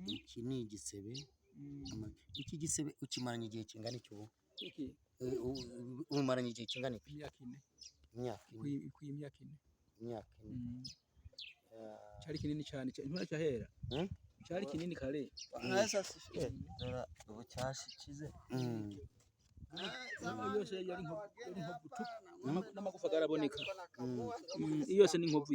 iki ni igisebe. Iki gisebe ukimaranye igihe kingana iki ubu? Umaranye igihe kingana iki? Imyaka ine. Cyari kinini cyane intwara cyahera. Cyari kinini kare. Ubu cyashikize. Yose yari nko gutu n'amagufa garaboneka. Yose ni nkovu.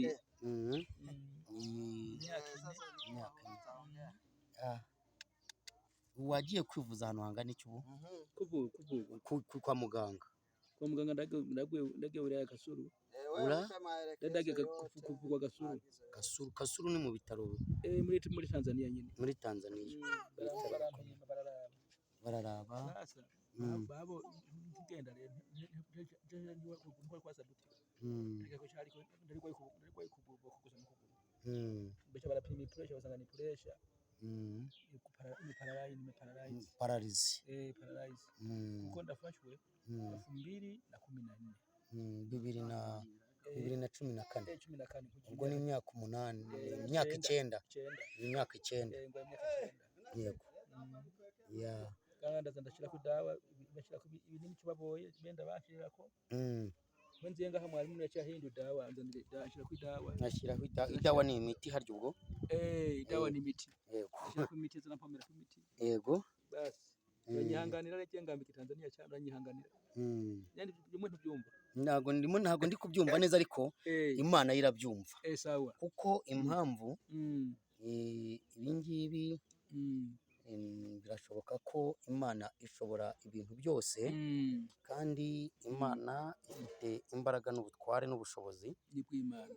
Wagiye kwivuza ahantu hangana iki ubu? Kwa muganga. Kwa muganga ndagiye uriya Gasuru. Ndagiye kuvugwa Gasuru. Gasuru ni mu bitaro muri Tanzania nyine. Muri Tanzania. Bararaba. Babo kugenda rero nko kwasa duti. Ndiko cyari kugurwa kuguza mukuguru. Becha barapima pressure basanga ni pressure. Paralyze. Paralyze. Kuko ndafashwe 2014. 2014. Ubwo ni imyaka 8, imyaka 9. Imyaka 9. Yego. Ya. Kandi ndashira ku dawa, bashira ku ibintu kibaboye, benda bashira ko. Wenze ngaha mwarimu yacahindu dawa, nzanire dashira ku dawa. Nashira ku dawa ni imiti haryo ubwo? Dawa ni imiti. Yego. Ku imiti zanampamira ku imiti. Yego. Basi. Nyihanganira reke ngambike Tanzania cyangwa nyihanganira. Yandi bimwe ntubyumva. Ntago ndi kubyumva neza ariko Imana irabyumva. Sawa. Kuko impamvu ibingibi birashoboka ko Imana ishobora ibintu byose kandi Imana ifite imbaraga n'ubutware n'ubushobozi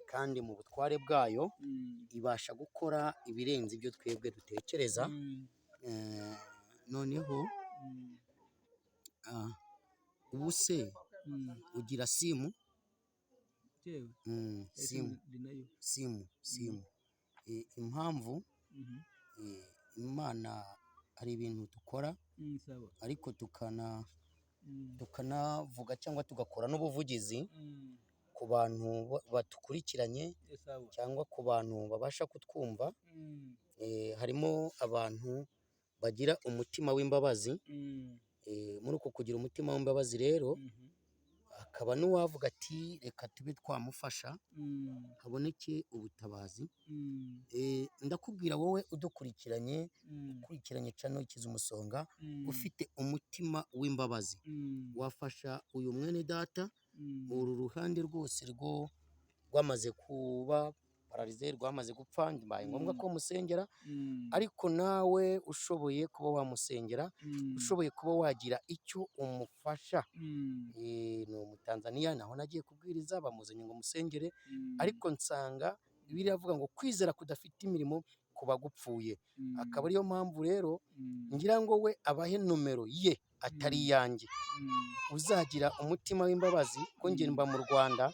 kandi mu butware bwayo ibasha gukora ibirenze ibyo twebwe dutekereza. Noneho ubu se ugira simu? Simu. Impamvu Imana hari ibintu dukora ariko tukanavuga cyangwa tugakora n'ubuvugizi ku bantu batukurikiranye cyangwa ku bantu babasha kutwumva. Harimo abantu bagira umutima w'imbabazi. Muri uko kugira umutima w'imbabazi rero akaba n'uwavuga ati reka tube twamufasha haboneke ubutabazi. Ndakubwira wowe udukurikiranye cano ikiza umusonga ufite umutima w'imbabazi wafasha uyu mwene data. Uru ruhande rwose rwamaze kuba paralize, rwamaze gupfa, mbaye ngombwa ko musengera. Ariko nawe ushoboye kuba wamusengera, ushoboye kuba wagira icyo umufasha. Ni Umutanzaniya naho nagiye kubwiriza bamuzanye ngo musengere, ariko nsanga Bibiliya avuga ngo kwizera kudafite imirimo kuba gupfuye. Akaba ariyo mpamvu rero ngira ngo we abahe nomero ye atari yanjye. Uzagira umutima w'imbabazi ko nge mba mu Rwanda,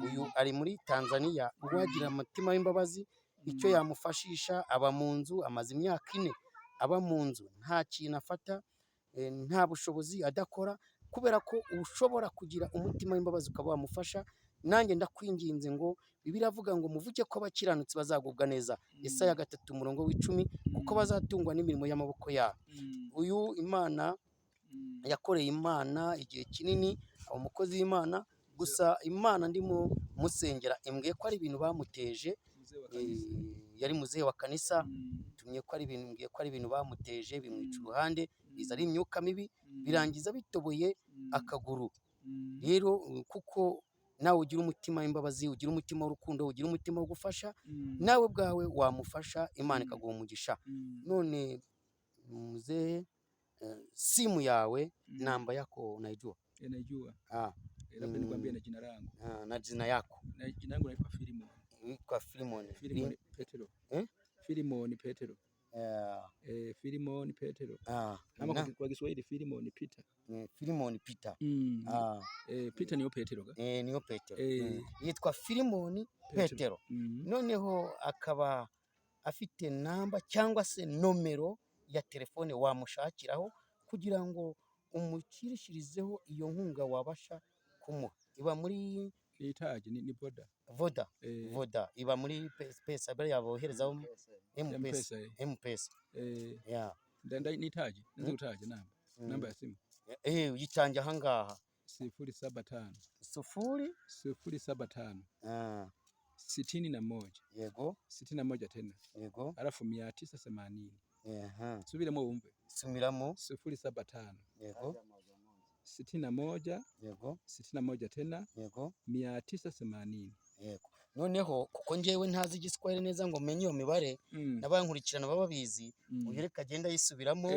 uyu ari muri Tanzania. Uwagira umutima w'imbabazi icyo yamufashisha, aba mu nzu amaze imyaka 4 aba mu nzu, nta kintu afata, nta bushobozi adakora, kubera ko ushobora kugira umutima w'imbabazi ukaba wamufasha. Nanjye ndakwinginze ngo Bibiliya avuga ngo muvuge ko abakiranutsi bazagubwa neza. Yesaya 3:10 kuko bazatungwa n'imirimo y'amaboko yabo. Uyu Imana yakoreye Imana igihe kinini, umukozi w'Imana. Gusa Imana ndimo musengera imbwiye ko ari ibintu bamuteje. Yari muzehe wa kanisa, tumye ko ari ibintu ngiye ko ari ibintu bamuteje bimwica uruhande, biza ari imyuka mibi, birangiza bitoboye akaguru. Rero kuko nawe ugira umutima w'imbabazi, ugira umutima w'urukundo, ugira umutima wo gufasha, nawe bwawe wamufasha, Imana ikaguha umugisha. None mzee, simu yawe namba yako unaijua? Najua. Labda nikwambie na jina langu. Na jina yako? Na jina langu naitwa Filimon. Naitwa Filimon. Filimon Petero. Filimon Petero. Filimon Petero. Ama kwa Kiswahili Filimon Peter. Filimon Peter. Peter niyo Petero ga? Niyo Petero. Yitwa Filimon Petero. Noneho akaba afite namba cyangwa se nomero ya telefone wamushakiraho kugira ngo umukirishirizeho iyo nkunga wabasha kumuha. Iba muri itaje ni Voda. Iba muri pesa bari yaboherezaho M-Pesa, M-Pesa. Yeah. Nitaje gutaje namba ya simu uyitange ahangaha 075 075 61 yego 61 tena yego alafu 980 subiramo wumve 075 yego 61 yego 61 tena yego 980 yego. Noneho kuko njyewe ntazi igiswahili neza ngo menye iyo mibare n'abankurikirana baba bizi uyereka agenda yisubiramo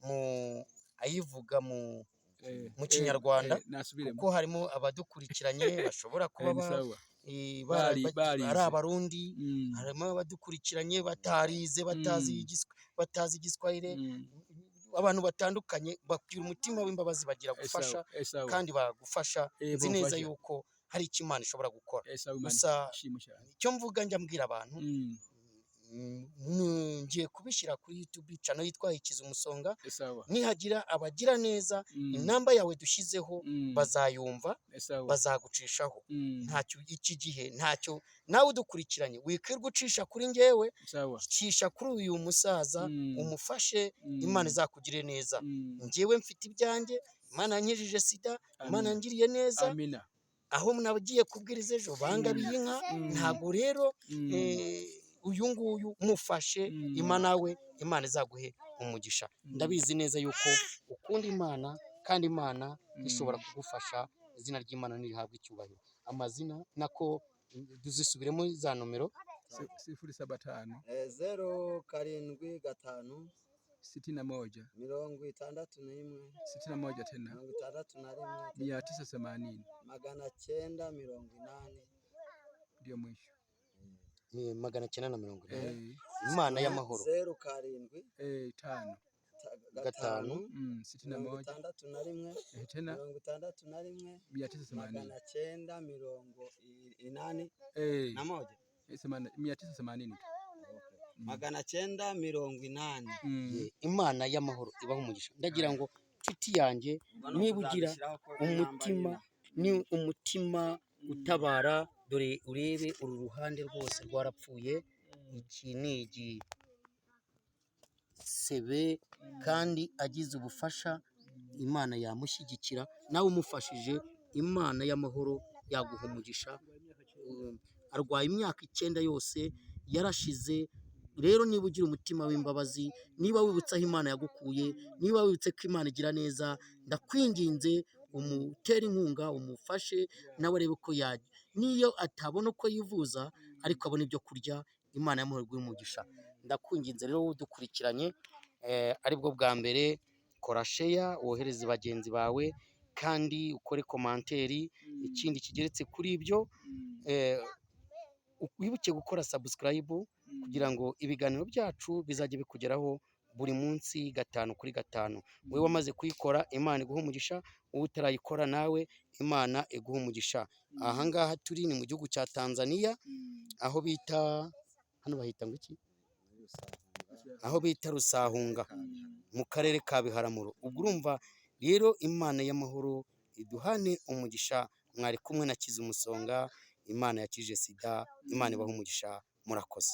mu ayivuga mu kinyarwanda kuko harimo abadukurikiranye bashobora kuba ari abarundi, harimo abadukurikiranye batarize batazi igiswahili, abantu batandukanye bakwira umutima w'imbabazi bagira gufasha kandi bagufasha. Nzi neza yuko hari icyo Imana ishobora gukora. Gusa icyo mvuga njya mbwira abantu ngiye kubishyira kuri YouTube channel yitwa Ikiza Umusonga, nihagira abagira neza inamba yawe dushyizeho bazayumva bazagucishaho. Ntacyo iki gihe ntacyo nawe udukurikiranye wikirwa ucisha kuri njyewe, cisha kuri uyu musaza umufashe, Imana izakugire neza. Njyewe mfite ibyanjye, Imana yankijije sida, Imana yangiriye neza. Aho mnagiye kubwiriza ejo bangabiye inka, ntago rero uyu nguyu mufashe Imana we, Imana izaguhe umugisha. Ndabizi neza yuko ukunda Imana kandi Imana ishobora kugufasha. Izina ry'Imana nirihabwa icyubahiro. Amazina nako duzisubiremo za nomero 075 075 61 61 tena 980 980 ndio mwisho. 980. Imana y'amahoro 07 5 5 61 tena 981 980 Imana y'amahoro ibaho umugisha. Ndagira ngo nshuti yanjye, niba ugira umutima ni umutima utabara, dore urebe uru ruhande rwose rwarapfuye. Iki ni igisebe kandi agize ubufasha, Imana yamushyigikira. Nawe umufashije, Imana y'amahoro yaguha umugisha. Arwaye imyaka 9 yose yarashize. Rero niba ugira umutima w'imbabazi, niba wibutsa aho Imana yagukuye, niba wibutse ko Imana igira neza, ndakwinginze umutera inkunga, umufashe nawe arebe ko yajya. Niyo atabona uko yivuza ariko abona ibyo kurya, Imana y'amahoro iguhe umugisha. Ndakwinginze rero udukurikiranye aribwo bwa mbere, kora share wohereze bagenzi bawe kandi ukore komanteri. Ikindi kigeretse kuri ibyo, wibuke gukora subscribe kugira ngo ibiganiro byacu bizajye bikugeraho buri munsi 5 kuri 5. Wewe wamaze kuyikora, Imana iguha umugisha. Wowe utarayikora nawe, Imana iguha umugisha. Aha ngaha turi ni mu gihugu cya Tanzania, aho bita hano bahita ngo iki, aho bita Rusahunga mu karere ka Biharamuro. Ubwo urumva rero Imana y'amahoro iduhane umugisha. Mwari kumwe na Kiza Umusonga. Imana yakije sida, Imana ibaha umugisha. Murakoze.